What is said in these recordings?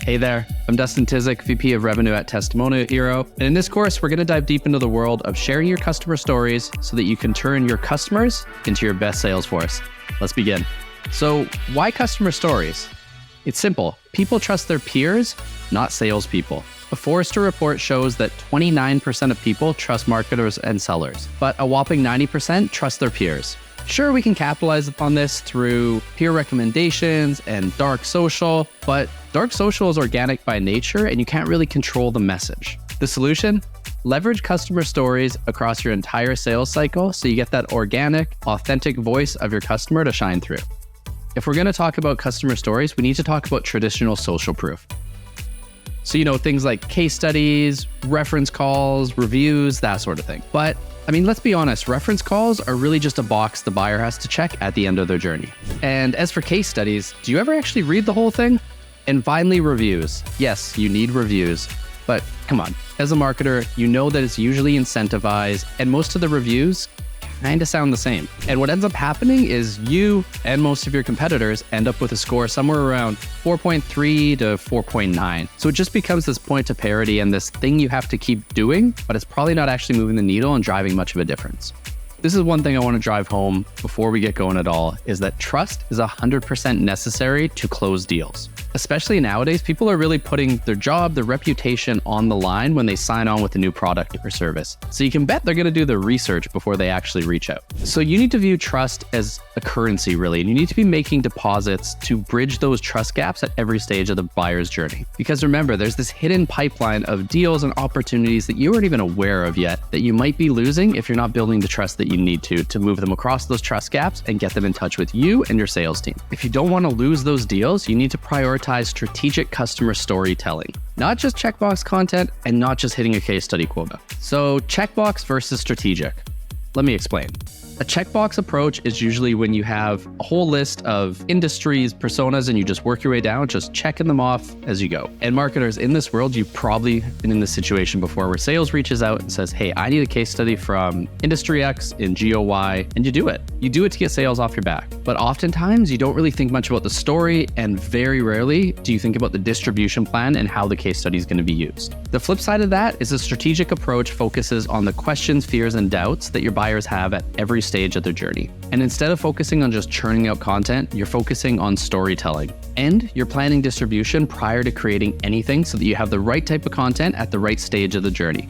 Hey there, I'm Dustin Tysick, VP of Revenue at Testimonial Hero. And in this course, we're going to dive deep into the world of sharing your customer stories so that you can turn your customers into your best sales force. Let's begin. So why customer stories? It's simple. People trust their peers, not salespeople. A Forrester report shows that 29% of people trust marketers and sellers, but a whopping 90% trust their peers. Sure, we can capitalize upon this through peer recommendations and dark social, but dark social is organic by nature and you can't really control the message. The solution? Leverage customer stories across your entire sales cycle so you get that organic, authentic voice of your customer to shine through. If we're going to talk about customer stories, we need to talk about traditional social proof. So, things like case studies, reference calls, reviews, that sort of thing. But let's be honest, reference calls are really just a box the buyer has to check at the end of their journey. And as for case studies, do you ever actually read the whole thing? And finally, reviews. Yes, you need reviews, but come on. As a marketer, you know that it's usually incentivized and most of the reviews kind of sound the same. And what ends up happening is you and most of your competitors end up with a score somewhere around 4.3 to 4.9. So it just becomes this point of parity and this thing you have to keep doing, but it's probably not actually moving the needle and driving much of a difference. This is one thing I want to drive home before we get going at all, is that trust is 100% necessary to close deals. Especially nowadays, people are really putting their job, their reputation on the line when they sign on with a new product or service. So you can bet they're going to do the research before they actually reach out. So you need to view trust as a currency, really, and you need to be making deposits to bridge those trust gaps at every stage of the buyer's journey. Because remember, there's this hidden pipeline of deals and opportunities that you aren't even aware of yet that you might be losing if you're not building the trust that you need to move them across those trust gaps and get them in touch with you and your sales team. If you don't want to lose those deals, you need to prioritize strategic customer storytelling, not just checkbox content and not just hitting a case study quota. So checkbox versus strategic. Let me explain. A checkbox approach is usually when you have a whole list of industries, personas, and you just work your way down, just checking them off as you go. And marketers in this world, you've probably been in this situation before where sales reaches out and says, hey, I need a case study from industry X in GOY, and you do it. You do it to get sales off your back. But oftentimes you don't really think much about the story, and very rarely do you think about the distribution plan and how the case study is going to be used. The flip side of that is a strategic approach focuses on the questions, fears, and doubts that your buyers have at every stage of their journey. And instead of focusing on just churning out content, you're focusing on storytelling. And you're planning distribution prior to creating anything so that you have the right type of content at the right stage of the journey.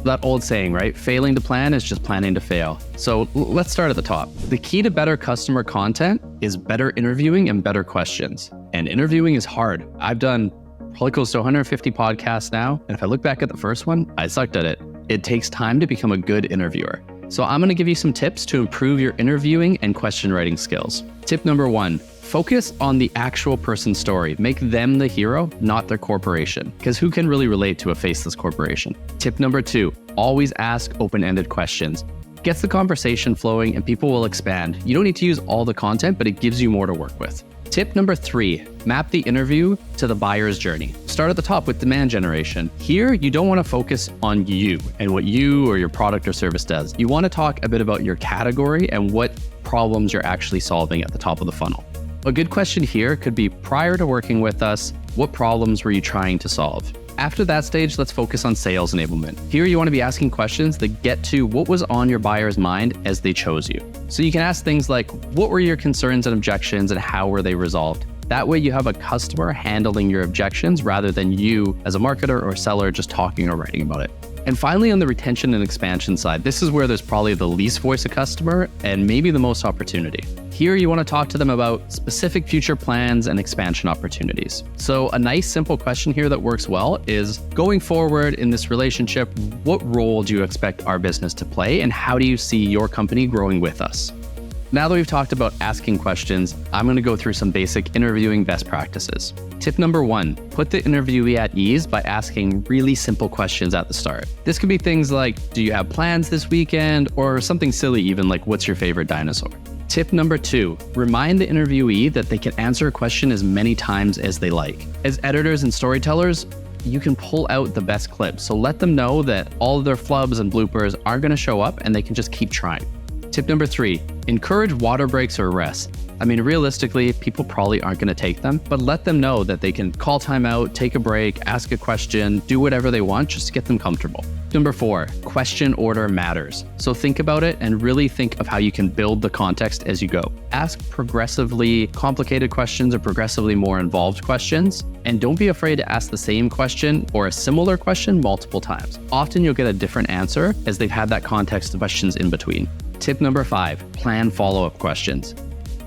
That old saying, right? Failing to plan is just planning to fail. So let's start at the top. The key to better customer content is better interviewing and better questions. And interviewing is hard. I've done probably close to 150 podcasts now. And if I look back at the first one, I sucked at it. It takes time to become a good interviewer. So I'm going to give you some tips to improve your interviewing and question writing skills. Tip number 1, focus on the actual person's story. Make them the hero, not their corporation, because who can really relate to a faceless corporation? Tip number 2, always ask open-ended questions. Gets the conversation flowing and people will expand. You don't need to use all the content, but it gives you more to work with. Tip number 3, map the interview to the buyer's journey. Start at the top with demand generation. Here, you don't want to focus on you and what you or your product or service does. You want to talk a bit about your category and what problems you're actually solving at the top of the funnel. A good question here could be, prior to working with us, what problems were you trying to solve? After that stage, let's focus on sales enablement. Here, you want to be asking questions that get to what was on your buyer's mind as they chose you. So you can ask things like, what were your concerns and objections and how were they resolved? That way you have a customer handling your objections rather than you as a marketer or seller just talking or writing about it. And finally, on the retention and expansion side, this is where there's probably the least voice of customer and maybe the most opportunity. Here, you want to talk to them about specific future plans and expansion opportunities. So a nice simple question here that works well is, going forward in this relationship, what role do you expect our business to play and how do you see your company growing with us? Now that we've talked about asking questions, I'm going to go through some basic interviewing best practices. Tip number 1, put the interviewee at ease by asking really simple questions at the start. This could be things like, do you have plans this weekend? Or something silly even like, what's your favorite dinosaur? Tip number 2, remind the interviewee that they can answer a question as many times as they like. As editors and storytellers, you can pull out the best clips. So let them know that all of their flubs and bloopers are going to show up and they can just keep trying. Tip number 3, encourage water breaks or rest. I mean, realistically, people probably aren't going to take them, but let them know that they can call time out, take a break, ask a question, do whatever they want just to get them comfortable. Number 4, question order matters. So think about it and really think of how you can build the context as you go. Ask progressively complicated questions or progressively more involved questions, and don't be afraid to ask the same question or a similar question multiple times. Often you'll get a different answer as they've had that context of questions in between. Tip number 5, plan follow-up questions.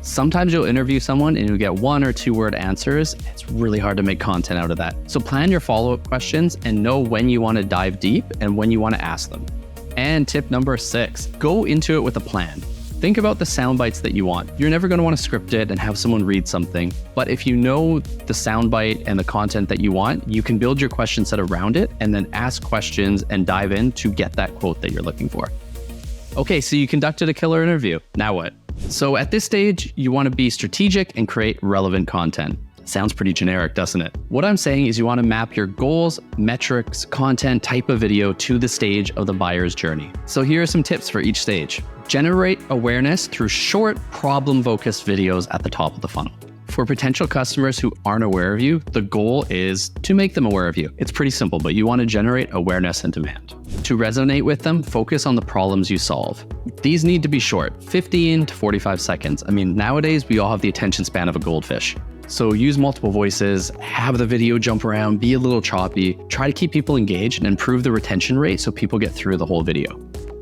Sometimes you'll interview someone and you'll get 1 or 2 word answers. It's really hard to make content out of that. So plan your follow-up questions and know when you want to dive deep and when you want to ask them. And tip number 6, go into it with a plan. Think about the sound bites that you want. You're never going to want to script it and have someone read something. But if you know the sound bite and the content that you want, you can build your question set around it and then ask questions and dive in to get that quote that you're looking for. Okay, so you conducted a killer interview. Now what? So at this stage, you want to be strategic and create relevant content. Sounds pretty generic, doesn't it? What I'm saying is you want to map your goals, metrics, content, type of video to the stage of the buyer's journey. So here are some tips for each stage. Generate awareness through short, problem-focused videos at the top of the funnel. For potential customers who aren't aware of you, the goal is to make them aware of you. It's pretty simple, but you want to generate awareness and demand. To resonate with them, focus on the problems you solve. These need to be short, 15 to 45 seconds. I mean, nowadays we all have the attention span of a goldfish. So use multiple voices, have the video jump around, be a little choppy, try to keep people engaged and improve the retention rate so people get through the whole video.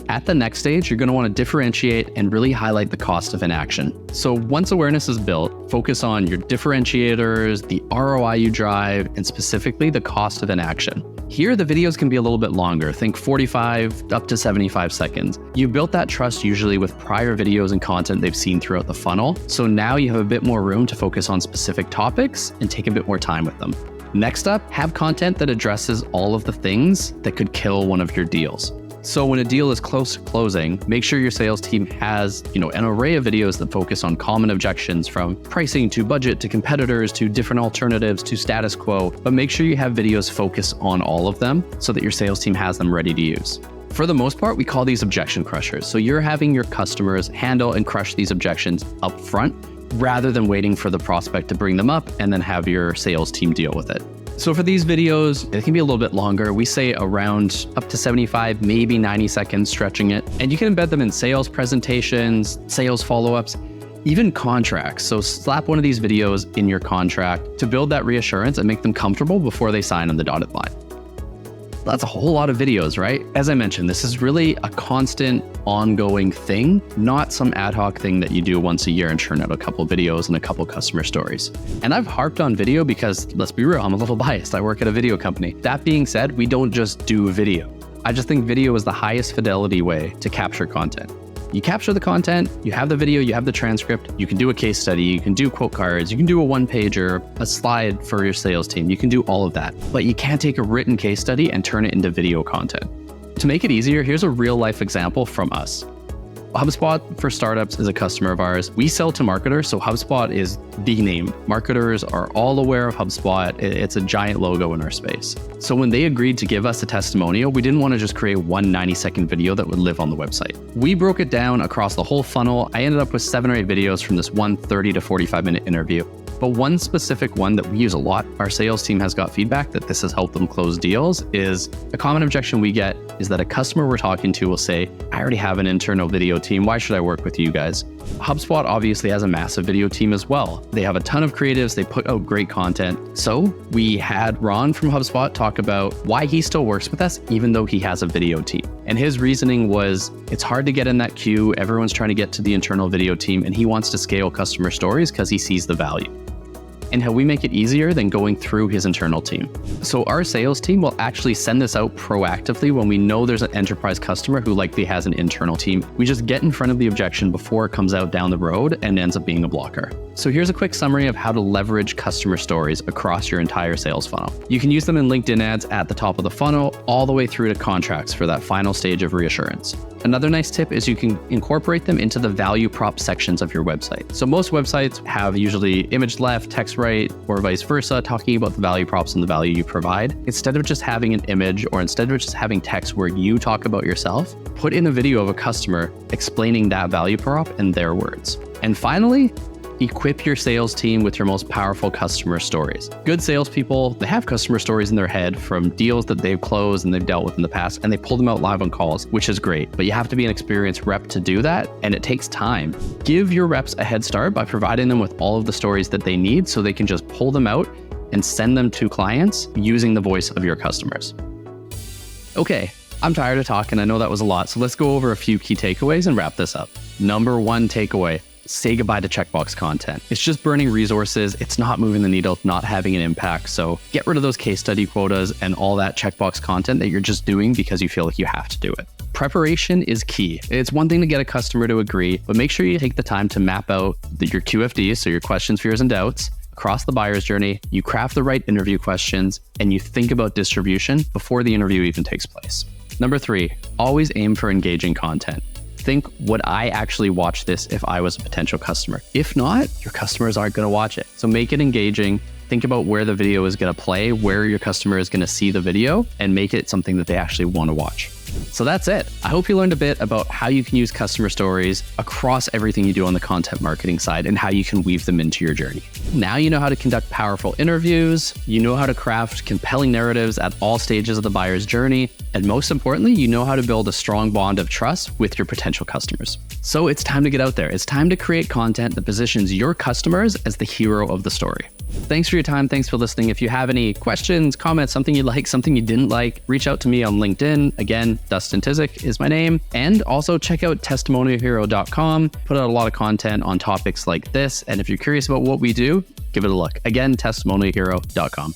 At the next stage, you're going to want to differentiate and really highlight the cost of inaction. So once awareness is built, focus on your differentiators, the ROI you drive, and specifically the cost of inaction. Here, the videos can be a little bit longer. Think 45 up to 75 seconds. You built that trust usually with prior videos and content they've seen throughout the funnel. So now you have a bit more room to focus on specific topics and take a bit more time with them. Next up, have content that addresses all of the things that could kill one of your deals. So when a deal is close to closing, make sure your sales team has, an array of videos that focus on common objections from pricing to budget to competitors to different alternatives to status quo, but make sure you have videos focus on all of them so that your sales team has them ready to use. For the most part, we call these objection crushers. So you're having your customers handle and crush these objections up front rather than waiting for the prospect to bring them up and then have your sales team deal with it. So for these videos, it can be a little bit longer. We say around up to 75, maybe 90 seconds, stretching it. And you can embed them in sales presentations, sales follow-ups, even contracts. So slap one of these videos in your contract to build that reassurance and make them comfortable before they sign on the dotted line. That's a whole lot of videos, right? As I mentioned, this is really a constant, ongoing thing, not some ad hoc thing that you do once a year and churn out a couple videos and a couple customer stories. And I've harped on video because, let's be real, I'm a little biased. I work at a video company. That being said, we don't just do video. I just think video is the highest fidelity way to capture content. You capture the content, you have the video, you have the transcript, you can do a case study, you can do quote cards, you can do a one-pager, a slide for your sales team, you can do all of that. But you can't take a written case study and turn it into video content. To make it easier, here's a real-life example from us. HubSpot for Startups is a customer of ours. We sell to marketers, so HubSpot is the name. Marketers are all aware of HubSpot. It's a giant logo in our space. So when they agreed to give us a testimonial, we didn't want to just create one 90-second video that would live on the website. We broke it down across the whole funnel. I ended up with 7 or 8 videos from this one 30 to 45-minute interview. But one specific one that we use a lot, our sales team has got feedback that this has helped them close deals, is a common objection we get is that a customer we're talking to will say, I already have an internal video team. Why should I work with you guys? HubSpot obviously has a massive video team as well. They have a ton of creatives. They put out great content. So we had Ron from HubSpot talk about why he still works with us, even though he has a video team. And his reasoning was, it's hard to get in that queue. Everyone's trying to get to the internal video team, and he wants to scale customer stories because he sees the value. And how we make it easier than going through his internal team. So our sales team will actually send this out proactively when we know there's an enterprise customer who likely has an internal team. We just get in front of the objection before it comes out down the road and ends up being a blocker. So here's a quick summary of how to leverage customer stories across your entire sales funnel. You can use them in LinkedIn ads at the top of the funnel, all the way through to contracts for that final stage of reassurance. Another nice tip is you can incorporate them into the value prop sections of your website. So most websites have usually image left, text right, or vice versa, talking about the value props and the value you provide. Instead of just having an image or instead of just having text where you talk about yourself, put in a video of a customer explaining that value prop in their words. And finally, Equip your sales team with your most powerful customer stories. Good salespeople, they have customer stories in their head from deals that they've closed and they've dealt with in the past, and they pull them out live on calls, which is great. But you have to be an experienced rep to do that, and it takes time. Give your reps a head start by providing them with all of the stories that they need so they can just pull them out and send them to clients using the voice of your customers. Okay, I'm tired of talking. I know that was a lot. So let's go over a few key takeaways and wrap this up. Number one takeaway, say goodbye to checkbox content. It's just burning resources. It's not moving the needle, not having an impact. So get rid of those case study quotas and all that checkbox content that you're just doing because you feel like you have to do it. Preparation is key. It's one thing to get a customer to agree, but make sure you take the time to map out your QFDs, so your questions, fears, and doubts, across the buyer's journey. You craft the right interview questions, and you think about distribution before the interview even takes place. Number three, always aim for engaging content. Think, would I actually watch this if I was a potential customer? If not, your customers aren't going to watch it. So make it engaging. Think about where the video is going to play, where your customer is going to see the video, and make it something that they actually want to watch. So that's it. I hope you learned a bit about how you can use customer stories across everything you do on the content marketing side and how you can weave them into your journey. Now you know how to conduct powerful interviews, you know how to craft compelling narratives at all stages of the buyer's journey, and most importantly, you know how to build a strong bond of trust with your potential customers. So it's time to get out there. It's time to create content that positions your customers as the hero of the story. Thanks for your time. Thanks for listening. If you have any questions, comments, something you like, something you didn't like, reach out to me on LinkedIn. Again, Dustin Tysick is my name. And also check out testimonialhero.com. Put out a lot of content on topics like this. And if you're curious about what we do, give it a look. Again, testimonialhero.com.